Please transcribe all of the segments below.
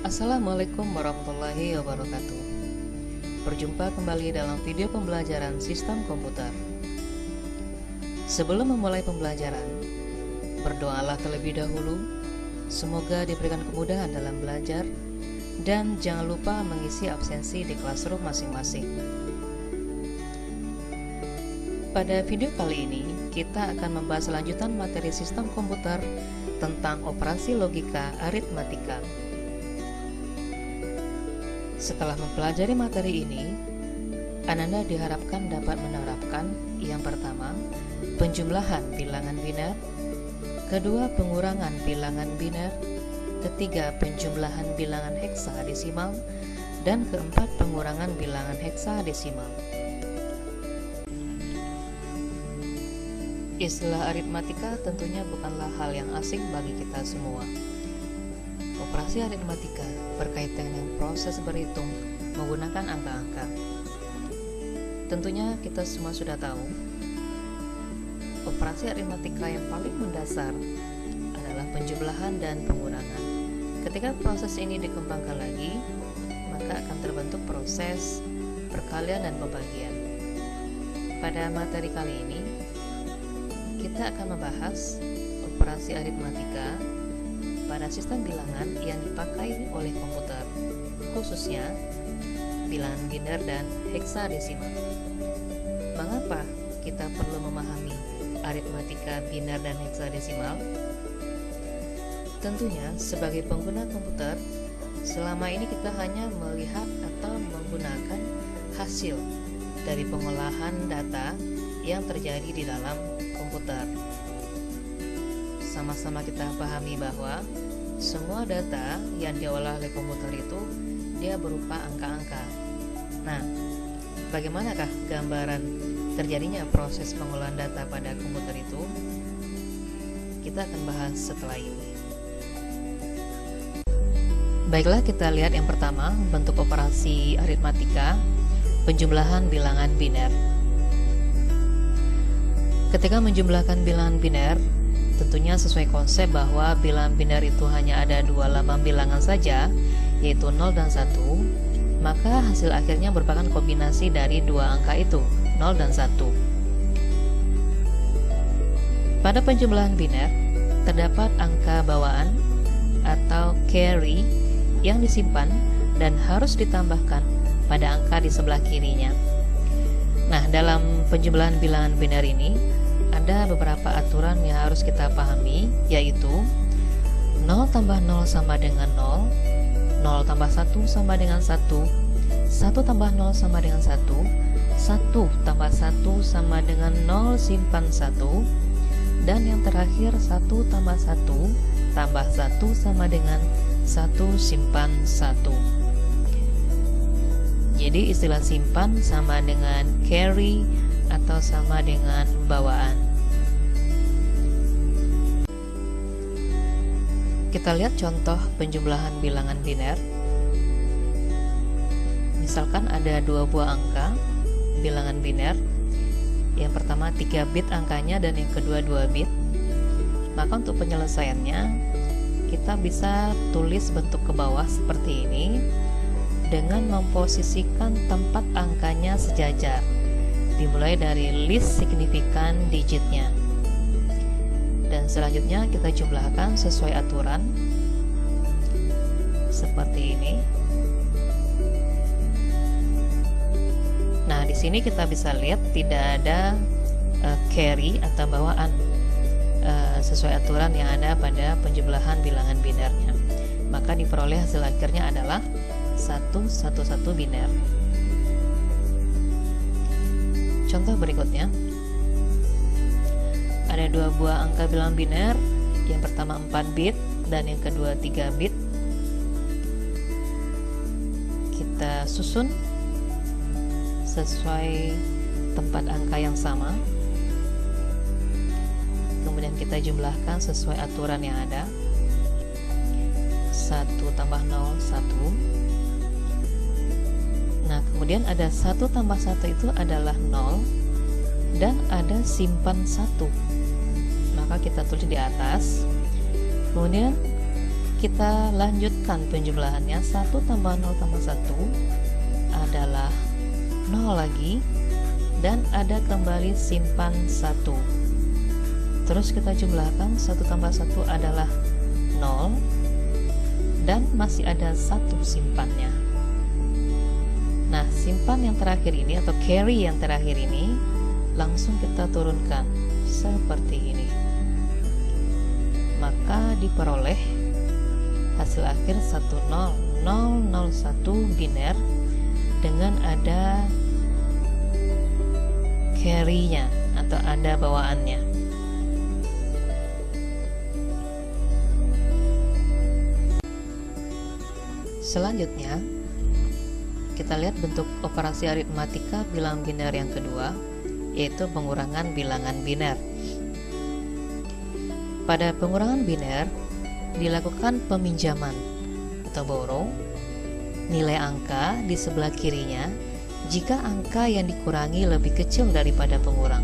Assalamualaikum warahmatullahi wabarakatuh. Berjumpa kembali dalam video pembelajaran sistem komputer. Sebelum memulai pembelajaran, berdoalah terlebih dahulu. Semoga diberikan kemudahan dalam belajar dan jangan lupa mengisi absensi di classroom masing-masing. Pada video kali ini, kita akan membahas lanjutan materi sistem komputer tentang operasi logika aritmatika. Setelah mempelajari materi ini, Ananda diharapkan dapat menerapkan yang pertama, penjumlahan bilangan biner, kedua, pengurangan bilangan biner, ketiga, penjumlahan bilangan heksadesimal, dan keempat, pengurangan bilangan heksadesimal. Istilah aritmatika tentunya bukanlah hal yang asing bagi kita semua. Operasi aritmatika berkaitan dengan proses berhitung menggunakan angka-angka. Tentunya kita semua sudah tahu, operasi aritmatika yang paling mendasar adalah penjumlahan dan pengurangan. Ketika proses ini dikembangkan lagi, maka akan terbentuk proses perkalian dan pembagian. Pada materi kali ini, kita akan membahas operasi aritmatika pada sistem bilangan yang dipakai oleh komputer, khususnya bilangan biner dan heksadesimal. Mengapa kita perlu memahami aritmatika biner dan heksadesimal? Tentunya sebagai pengguna komputer, selama ini kita hanya melihat atau menggunakan hasil dari pengolahan data yang terjadi di dalam komputer. Sama-sama kita pahami bahwa semua data yang diolah oleh komputer itu dia berupa angka-angka. Nah, bagaimanakah gambaran terjadinya proses pengolahan data pada komputer itu? Kita akan bahas setelah ini. Baiklah, kita lihat yang pertama, bentuk operasi aritmatika, penjumlahan bilangan biner. Ketika menjumlahkan bilangan biner, tentunya sesuai konsep bahwa bilangan biner itu hanya ada dua lambang bilangan saja, yaitu 0 dan 1, maka hasil akhirnya merupakan kombinasi dari dua angka itu, 0 dan 1. Pada penjumlahan biner, terdapat angka bawaan atau carry yang disimpan dan harus ditambahkan pada angka di sebelah kirinya. Nah, dalam penjumlahan bilangan biner ini, ada beberapa aturan yang harus kita pahami, yaitu 0 tambah 0 sama dengan 0, 0 tambah 1 sama dengan 1, 1 tambah 0 sama dengan 1, 1 tambah 1 sama dengan 0 simpan 1, dan yang terakhir 1 tambah 1 tambah 1 sama dengan 1 simpan 1. Jadi istilah simpan sama dengan carry atau sama dengan bawaan. Kita lihat contoh penjumlahan bilangan biner. Misalkan ada dua buah angka bilangan biner. Yang pertama 3 bit angkanya dan yang kedua 2 bit. Maka untuk penyelesaiannya kita bisa tulis bentuk ke bawah seperti ini dengan memposisikan tempat angkanya sejajar, dimulai dari list signifikan digitnya, dan selanjutnya kita jumlahkan sesuai aturan seperti ini. Nah, di sini kita bisa lihat tidak ada carry atau bawaan sesuai aturan yang ada pada penjumlahan bilangan binernya. Maka diperoleh hasil akhirnya adalah 111 biner. Contoh berikutnya, ada dua buah angka bilangan biner, yang pertama 4 bit dan yang kedua 3 bit. Kita susun sesuai tempat angka yang sama, kemudian kita jumlahkan sesuai aturan yang ada. 1 tambah 0, 1. Nah, kemudian ada 1 tambah 1 itu adalah 0 dan ada simpan 1. Maka kita tulis di atas. Kemudian kita lanjutkan penjumlahannya. 1 tambah 0 tambah 1 adalah 0 lagi, dan ada kembali simpan 1. Terus kita jumlahkan, 1 tambah 1 adalah 0, dan masih ada 1 simpannya. Nah, simpan yang terakhir ini atau carry yang terakhir ini langsung kita turunkan seperti ini. Maka diperoleh hasil akhir 10001 biner dengan ada carry-nya atau ada bawaannya. Selanjutnya kita lihat bentuk operasi aritmatika bilangan biner yang kedua, yaitu pengurangan bilangan biner. Pada pengurangan biner dilakukan peminjaman atau borrow nilai angka di sebelah kirinya jika angka yang dikurangi lebih kecil daripada pengurang.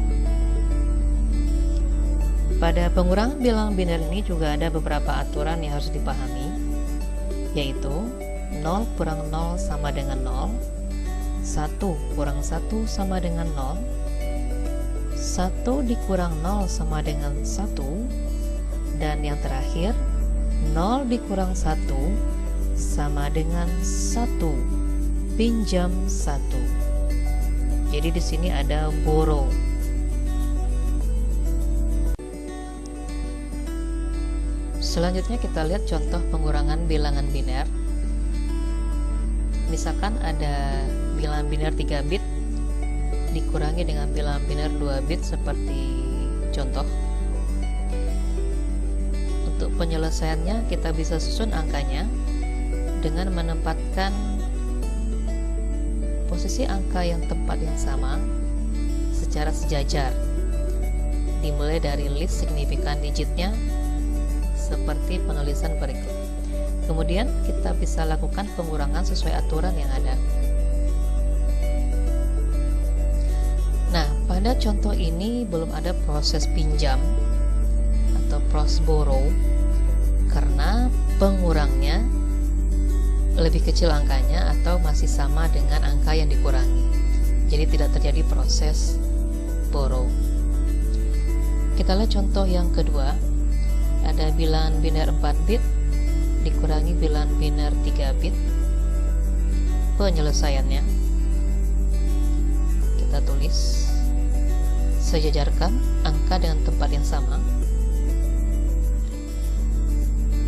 Pada pengurangan bilangan biner ini juga ada beberapa aturan yang harus dipahami, yaitu 0 kurang 0 sama dengan 0, 1 kurang 1 sama dengan 0, 1 dikurang 0 sama dengan 1, dan yang terakhir 0 dikurang 1 sama dengan 1 pinjam 1. Jadi di sini ada borrow. Selanjutnya kita lihat contoh pengurangan bilangan biner. Misalkan ada bilangan biner 3 bit dikurangi dengan bilangan biner 2 bit seperti contoh. Untuk penyelesaiannya kita bisa susun angkanya dengan menempatkan posisi angka yang tempat yang sama secara sejajar, dimulai dari list signifikan digitnya seperti penulisan berikut. Kemudian kita bisa lakukan pengurangan sesuai aturan yang ada. Nah, pada contoh ini belum ada proses pinjam atau proses borrow karena pengurangnya lebih kecil angkanya atau masih sama dengan angka yang dikurangi. Jadi tidak terjadi proses borrow. Kita lihat contoh yang kedua. Ada bilangan biner 4 bit dikurangi bilangan biner 3 bit. Penyelesaiannya kita tulis, sejajarkan angka dengan tempat yang sama.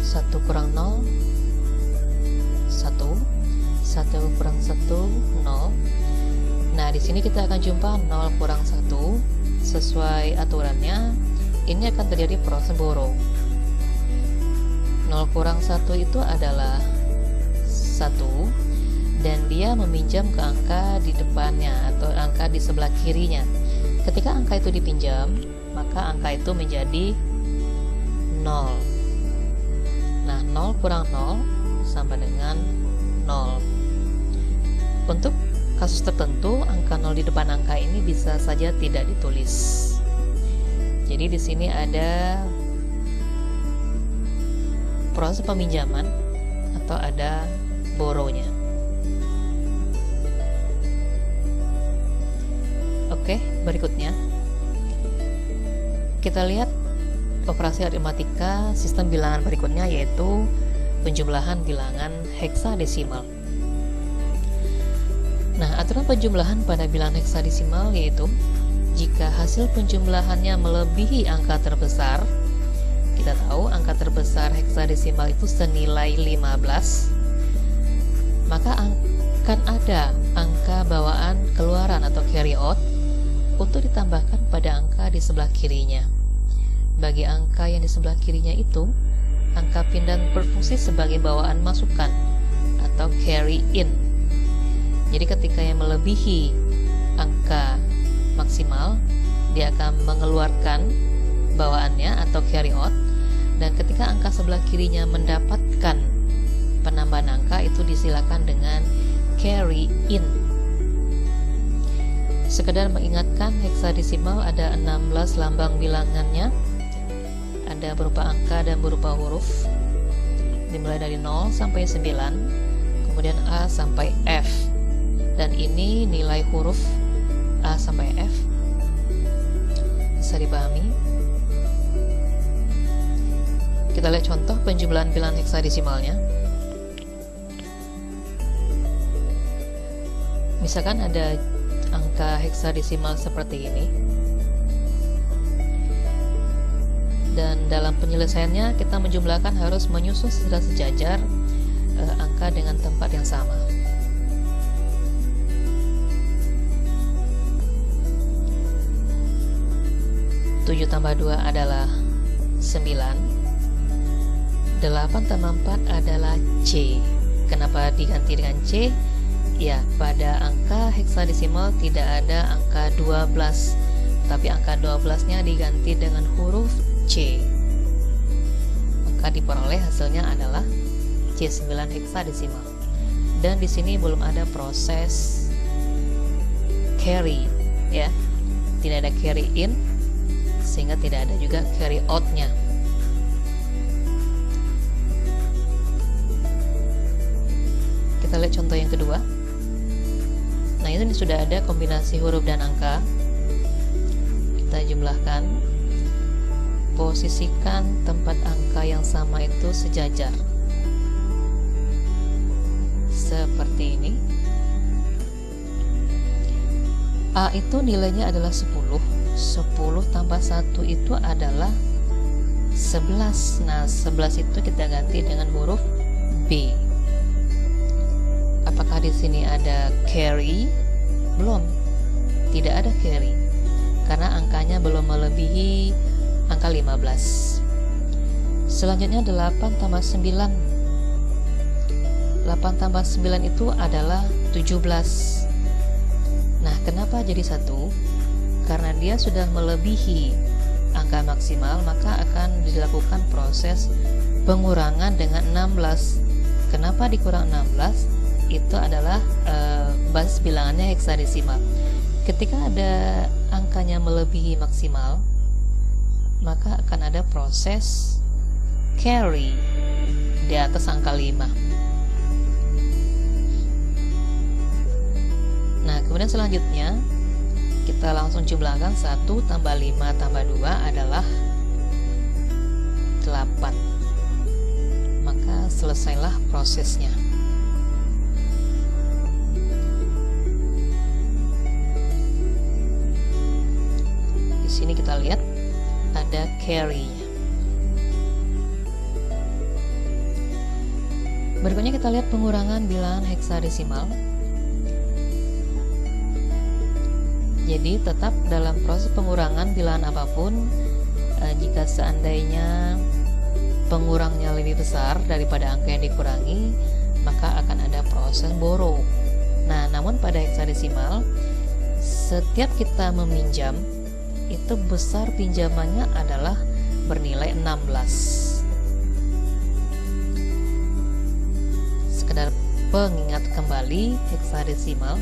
1 kurang 0 1, 1 kurang 1 0. Nah, di sini kita akan jumpa 0 kurang 1 sesuai aturannya. Ini akan terjadi proses borrow. 0 kurang 1 itu adalah 1, dan dia meminjam ke angka di depannya atau angka di sebelah kirinya. Ketika angka itu dipinjam, maka angka itu menjadi 0. Nah, 0 kurang 0 sama dengan 0. Untuk kasus tertentu, angka 0 di depan angka ini bisa saja tidak ditulis. Jadi di sini ada proses peminjaman atau ada borrow-nya. Oke, berikutnya kita lihat operasi aritmatika sistem bilangan berikutnya, yaitu penjumlahan bilangan heksadesimal. Nah, aturan penjumlahan pada bilangan heksadesimal yaitu jika hasil penjumlahannya melebihi angka terbesar. Kita tahu angka terbesar heksadesimal itu senilai 15, maka akan ada angka bawaan keluaran atau carry out untuk ditambahkan pada angka di sebelah kirinya. Bagi angka yang di sebelah kirinya itu, angka pindah berfungsi sebagai bawaan masukan atau carry in. Jadi ketika yang melebihi angka maksimal, dia akan mengeluarkan bawaannya atau carry out, dan ketika angka sebelah kirinya mendapatkan penambahan angka, itu disilakan dengan carry in. Sekedar mengingatkan, heksadesimal ada 16 lambang bilangannya, ada berupa angka dan berupa huruf. dimulai dari 0 sampai 9, kemudian A sampai F, dan ini nilai huruf A sampai F. Bisa dipahami? Kita lihat contoh penjumlahan bilangan heksadesimalnya. Misalkan ada angka heksadesimal seperti ini, dan dalam penyelesaiannya kita menjumlahkan harus menyusun secara sejajar angka dengan tempat yang sama. Tujuh tambah 2 adalah 9, 8 tambah 4 adalah C. Kenapa diganti dengan C? Ya, pada angka heksadesimal tidak ada angka 12, tapi angka 12-nya diganti dengan huruf C. Maka diperoleh hasilnya adalah C9 heksadesimal. Dan di sini belum ada proses carry, ya. Tidak ada carry in, sehingga tidak ada juga carry out-nya. Kita lihat contoh yang kedua. Nah, ini sudah ada kombinasi huruf dan angka. Kita jumlahkan, posisikan tempat angka yang sama itu sejajar seperti ini. A itu nilainya adalah 10. 10 tambah 1 itu adalah 11. Nah, 11 itu kita ganti dengan huruf B. Apakah di sini ada carry? Belum. Tidak ada carry. Karena angkanya belum melebihi angka 15. Selanjutnya 8 tambah 9. 8 tambah 9 itu adalah 17. Nah, kenapa jadi 1? Karena dia sudah melebihi angka maksimal, maka akan dilakukan proses pengurangan dengan 16. Kenapa dikurang 16? Itu adalah basis bilangannya heksadesimal. Ketika ada angkanya melebihi maksimal, maka akan ada proses carry di atas angka 5. Nah, kemudian selanjutnya kita langsung jumlahkan 1 tambah 5 tambah 2 adalah 8. Maka selesailah prosesnya. Di sini kita lihat ada carry. Berikutnya kita lihat pengurangan bilangan heksadesimal. Jadi tetap dalam proses pengurangan bilangan apapun, jika seandainya pengurangnya lebih besar daripada angka yang dikurangi, maka akan ada proses borrow. Nah, namun pada heksadesimal, setiap kita meminjam, itu besar pinjamannya adalah bernilai 16. Sekedar pengingat kembali heksadesimal.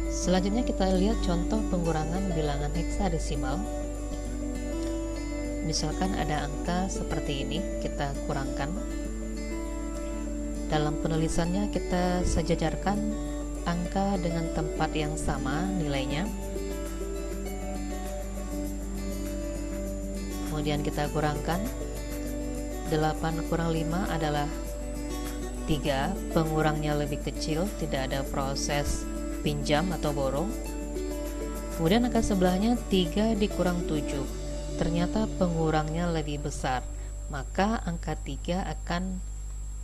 Selanjutnya kita lihat contoh pengurangan bilangan heksadesimal. Misalkan ada angka seperti ini, kita kurangkan. Dalam penulisannya kita sejajarkan angka dengan tempat yang sama nilainya. Kemudian kita kurangkan. 8 kurang 5 adalah 3. Pengurangnya lebih kecil, tidak ada proses pinjam atau borrow. Kemudian angka sebelahnya 3 dikurang 7, ternyata pengurangnya lebih besar, maka angka 3 akan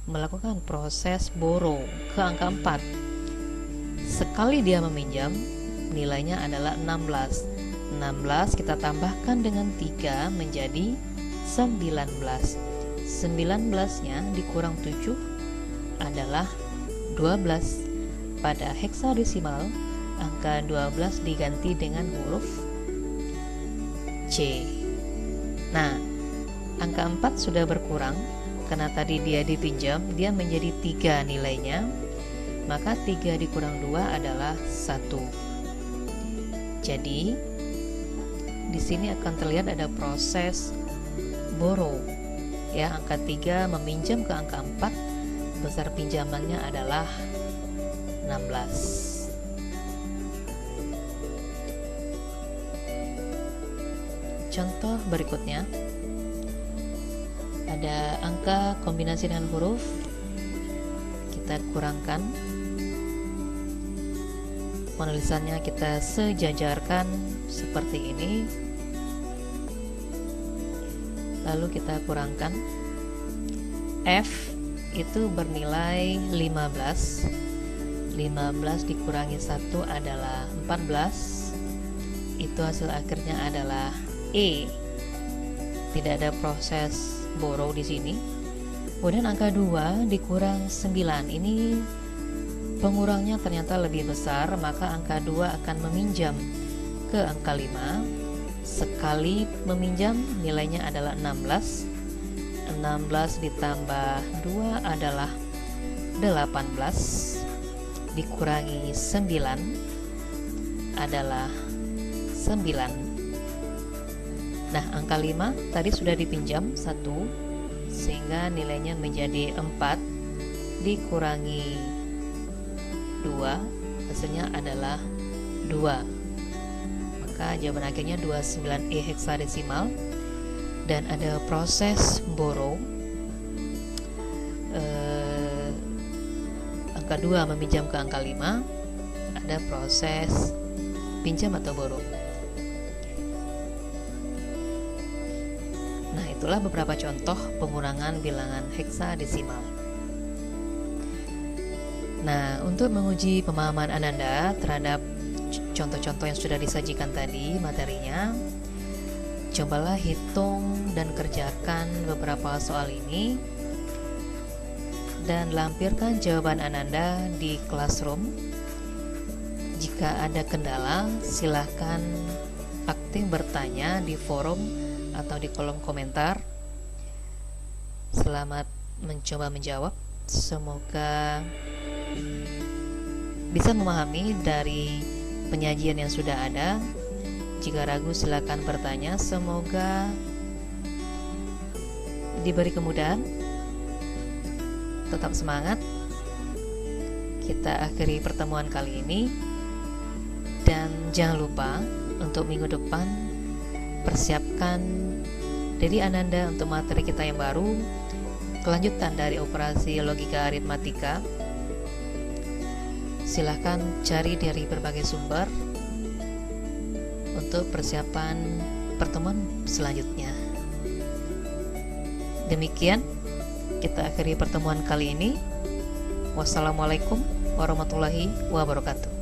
melakukan proses borrow ke angka 4. Sekali dia meminjam, nilainya adalah 16. 16 kita tambahkan dengan 3 menjadi 19. 19 nya dikurang 7 adalah 12. Pada heksadesimal, angka 12 diganti dengan huruf C. Nah, angka 4 sudah berkurang karena tadi dia dipinjam, dia menjadi 3 nilainya. Maka 3 dikurang 2 adalah 1. Jadi, di sini akan terlihat ada proses borrow. ya, angka 3 meminjam ke angka 4, besar pinjamannya adalah 16. Contoh berikutnya, ada angka kombinasi dengan huruf, kita kurangkan, penulisannya kita sejajarkan seperti ini, lalu kita kurangkan. F itu bernilai 15, 15 dikurangi 1 adalah 14, itu hasil akhirnya adalah E. Tidak ada proses borrow di sini. Kemudian angka 2 dikurang 9. Ini pengurangnya ternyata lebih besar, maka angka 2 akan meminjam ke angka 5. Sekali meminjam nilainya adalah 16. 16 ditambah 2 adalah 18. Dikurangi 9 adalah 9. Nah, angka 5 tadi sudah dipinjam 1, sehingga nilainya menjadi 4, dikurangi 2, hasilnya adalah 2. Maka jawaban akhirnya 29E heksadesimal. Dan ada proses borrow, angka 2 meminjam ke angka 5, ada proses pinjam atau borrow. Nah, itulah beberapa contoh pengurangan bilangan heksadesimal. Nah, untuk menguji pemahaman Ananda terhadap contoh-contoh yang sudah disajikan tadi materinya, cobalah hitung dan kerjakan beberapa soal ini dan lampirkan jawaban Ananda di Classroom. Jika ada kendala, silahkan aktif bertanya di forum atau di kolom komentar. Selamat mencoba menjawab. Semoga bisa memahami dari penyajian yang sudah ada. Jika ragu silakan bertanya. Semoga diberi kemudahan. Tetap semangat. Kita akhiri pertemuan kali ini. Dan jangan lupa untuk minggu depan persiapkan diri Ananda untuk materi kita yang baru, kelanjutan dari operasi logika aritmatika. Silahkan cari dari berbagai sumber untuk persiapan pertemuan selanjutnya. Demikian kita akhiri pertemuan kali ini. Wassalamualaikum warahmatullahi wabarakatuh.